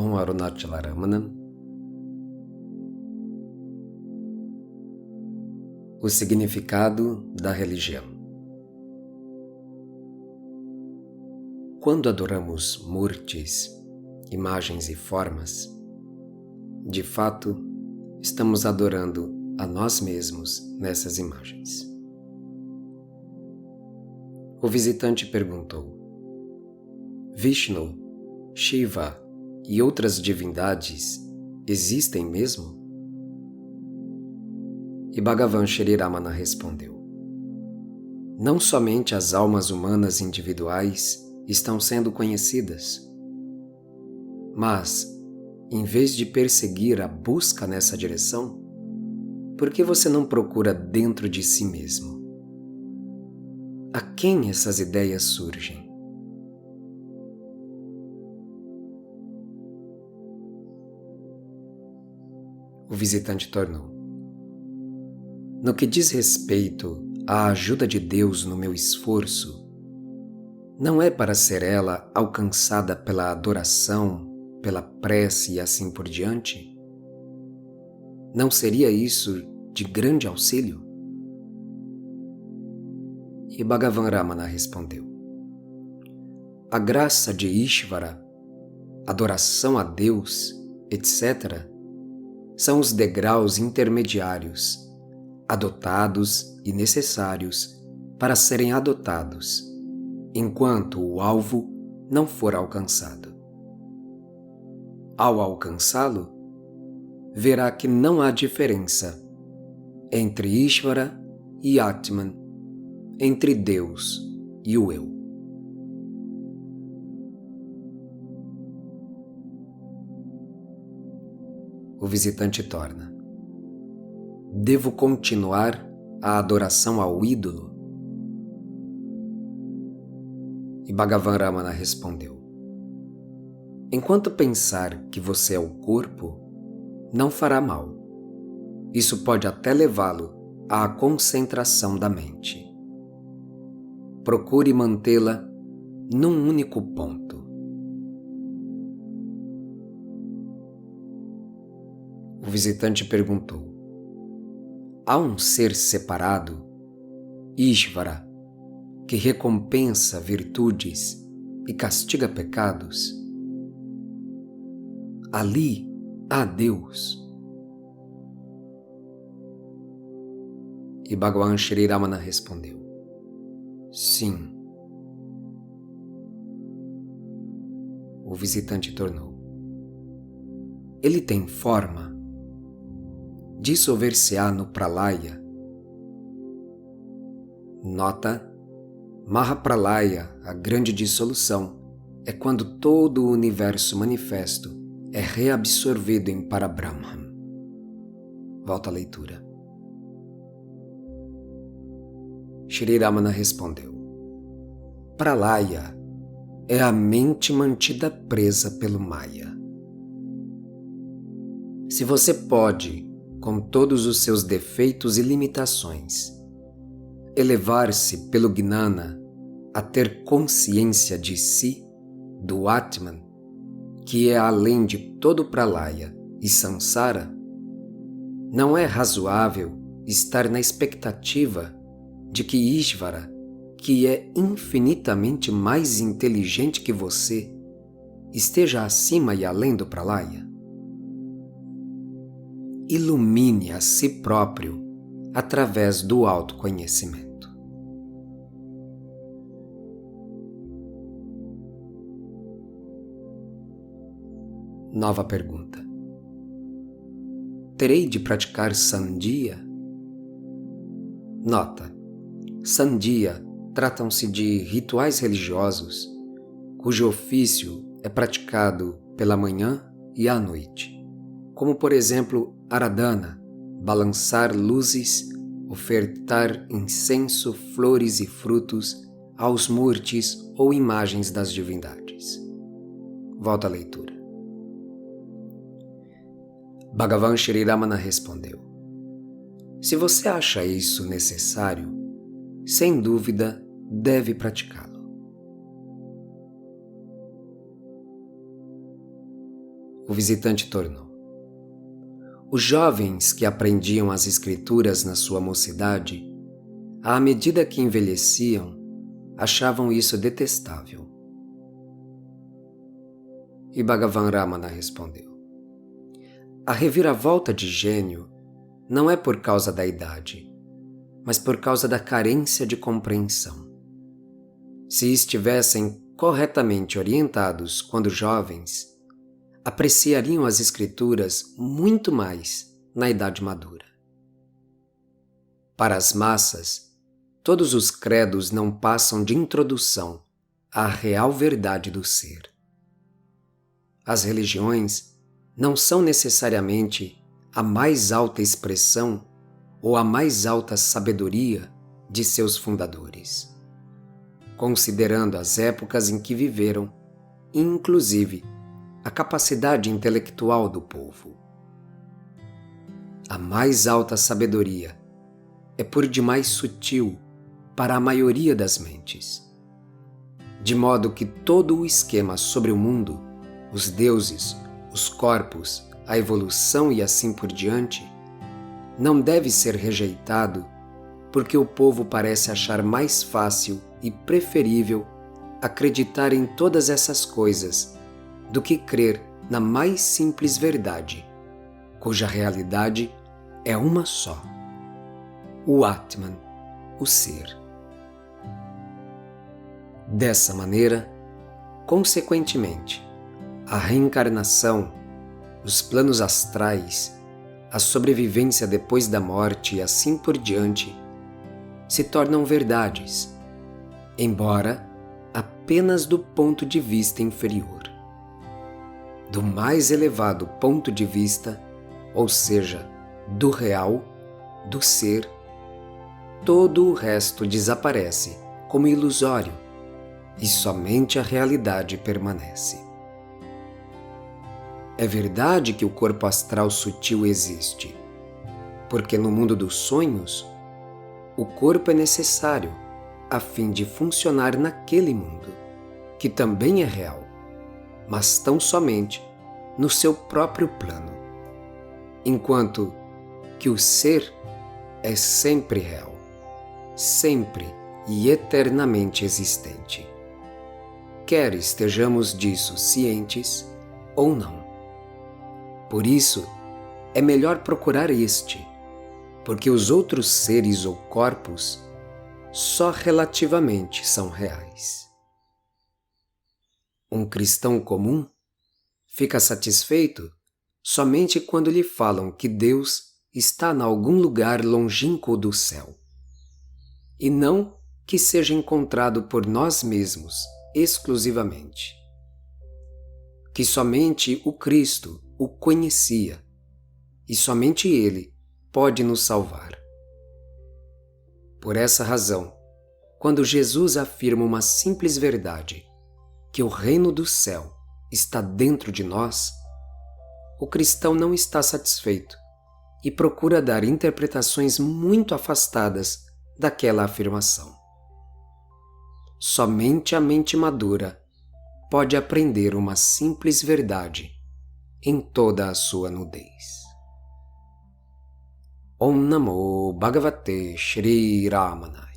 Om Arunachala-ramana. O significado da religião. Quando adoramos murtis, imagens e formas, de fato, estamos adorando a nós mesmos nessas imagens. O visitante perguntou: Vishnu, Shiva e outras divindades existem mesmo? E Bhagavan Shri Ramana respondeu: Não somente as almas humanas individuais estão sendo conhecidas, mas, em vez de perseguir a busca nessa direção, por que você não procura dentro de si mesmo? A quem essas ideias surgem? O visitante tornou: No que diz respeito à ajuda de Deus no meu esforço, não é para ser ela alcançada pela adoração, pela prece e assim por diante? Não seria isso de grande auxílio? E Bhagavan Ramana respondeu: A graça de Ishvara, adoração a Deus, etc., são os degraus intermediários, adotados e necessários para serem adotados, enquanto o alvo não for alcançado. Ao alcançá-lo, verá que não há diferença entre Ishvara e Atman, entre Deus e o Eu. O visitante torna: Devo continuar a adoração ao ídolo? E Bhagavan Ramana respondeu: Enquanto pensar que você é o corpo, não fará mal. Isso pode até levá-lo à concentração da mente. Procure mantê-la num único ponto. O visitante perguntou: Há um ser separado, Ishvara, que recompensa virtudes e castiga pecados? Ali há Deus. E Bhagavan Shri Ramana respondeu: Sim. O visitante tornou: Ele tem forma? Dissolver-se-á no Pralaya? Nota: Mahapralaya, a grande dissolução, é quando todo o universo manifesto é reabsorvido em Parabrahman. Volta à leitura. Shri Ramana respondeu: Pralaya é a mente mantida presa pelo Maya. Se você pode, com todos os seus defeitos e limitações, elevar-se pelo Gnana a ter consciência de si, do Atman, que é além de todo Pralaya e Sansara, não é razoável estar na expectativa de que Ishvara, que é infinitamente mais inteligente que você, esteja acima e além do Pralaya? Ilumine a si próprio através do autoconhecimento. Nova pergunta: Terei de praticar Sandhya? Nota: Sandhya tratam-se de rituais religiosos cujo ofício é praticado pela manhã e à noite, como por exemplo Aradhana, balançar luzes, ofertar incenso, flores e frutos aos murtis ou imagens das divindades. Volta à leitura. Bhagavan Shri Ramana respondeu: Se você acha isso necessário, sem dúvida deve praticá-lo. o visitante tornou. Os jovens que aprendiam as escrituras na sua mocidade, à medida que envelheciam, achavam isso detestável. E Bhagavan Ramana respondeu: a reviravolta de gênio não é por causa da idade, mas por causa da carência de compreensão. Se estivessem corretamente orientados quando jovens, apreciariam as escrituras muito mais na idade madura. Para as massas, todos os credos não passam de introdução à real verdade do ser. As religiões não são necessariamente a mais alta expressão ou a mais alta sabedoria de seus fundadores, considerando as épocas em que viveram, e inclusive a capacidade intelectual do povo. A mais alta sabedoria é por demais sutil para a maioria das mentes, de modo que todo o esquema sobre o mundo, os deuses, os corpos, a evolução e assim por diante, não deve ser rejeitado porque o povo parece achar mais fácil e preferível acreditar em todas essas coisas do que crer na mais simples verdade, cuja realidade é uma só: o Atman, o Ser. Dessa maneira, consequentemente, a reencarnação, os planos astrais, a sobrevivência depois da morte e assim por diante se tornam verdades, embora apenas do ponto de vista inferior. Do mais elevado ponto de vista, ou seja, do real, do ser, todo o resto desaparece como ilusório e somente a realidade permanece. É verdade que o corpo astral sutil existe, porque no mundo dos sonhos, o corpo é necessário a fim de funcionar naquele mundo, que também é real, mas tão somente no seu próprio plano, enquanto que o ser é sempre real, sempre e eternamente existente, quer estejamos disso cientes ou não. Por isso, é melhor procurar este, porque os outros seres ou corpos só relativamente são reais. Um cristão comum fica satisfeito somente quando lhe falam que Deus está em algum lugar longínquo do céu, e não que seja encontrado por nós mesmos exclusivamente. Que somente o Cristo o conhecia, e somente Ele pode nos salvar. Por essa razão, quando Jesus afirma uma simples verdade, que o reino do céu está dentro de nós, o cristão não está satisfeito e procura dar interpretações muito afastadas daquela afirmação. Somente a mente madura pode aprender uma simples verdade em toda a sua nudez. Om Namo Bhagavate Shri Ramana.